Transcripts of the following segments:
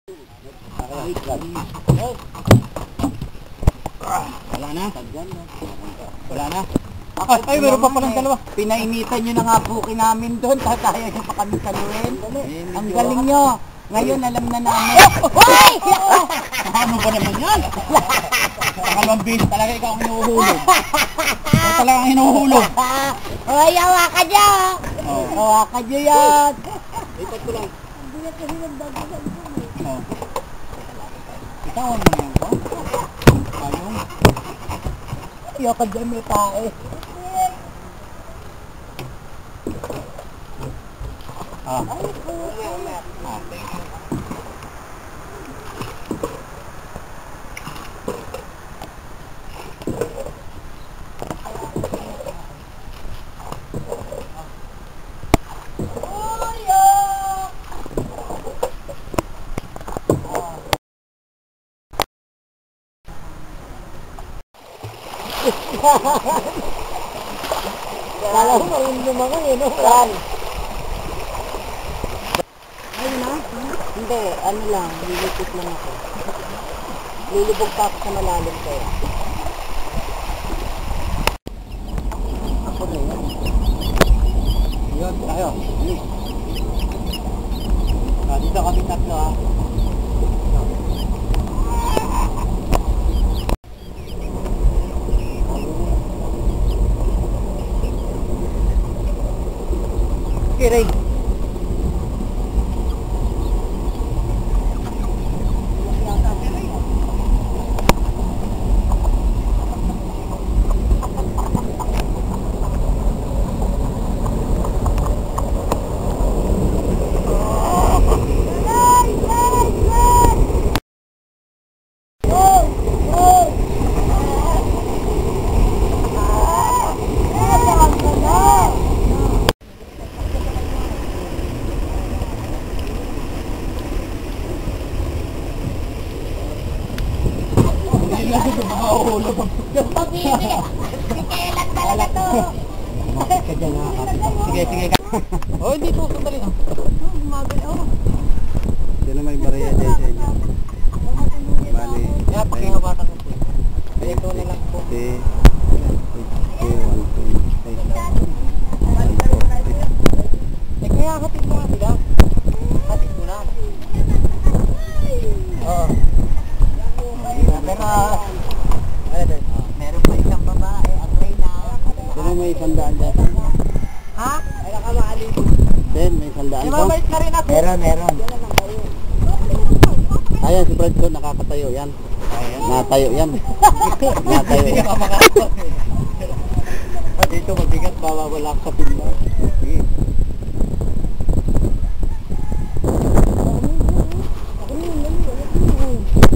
Wala na? Wala na? Ay, meron pa palang dalawa. Pinainitan nyo na nga buki namin doon. Tataya nyo pa kami saluhin. Ang galing nyo. Ngayon alam na namin. Hoy! Ano ba naman yan? Pangalawang beses talaga ikaw ang hinuhulog. Ikaw talaga ang hinuhulog. Hoy, hawakan nyo! Hawakan nyo yan! Lipat ko lang. Itawan mo na yan ko? Payong. Ayoko dyan may tae. Kala ko marin lumangan eh, no? Yan. Ayun na? Hindi, ano lang, lilipit lang ako. Lulubog pa ako sa malalim kaya. Ako na yan. Yun, tayo. Dito kami tatlo ha. Okay, Ray. Yung pag-ibig! Kailan talaga to! Bakit ka dyan nakakapit? Sige, sige. Oh, hindi po, sandali. Gumagal ako. Sino may bariya dyan sa inyo? Bali. Kaya pakihawatan ko po. Ito na lang po. Kaya hatid mo nga sila. Hatid mo na. Oo. Pero meron pa isang babae at Reyna. Sino may 100 dyan? Ha? Ay nakamali. Then, may 100 po? Mabait na rin ako. Meron. Ayan, si Brad ko, nakakatayo yan. Natayo yan. Natayo yan. Dito mabigat, wala sa pinla. Sige.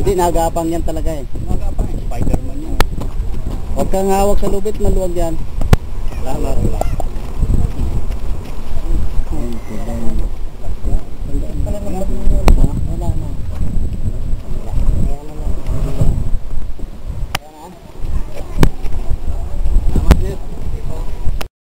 Hindi, nagapang yan talaga eh. Nagapang eh, Spider-Man yan. Huwag kang hawak sa lubit, maluwag yan. Salamat.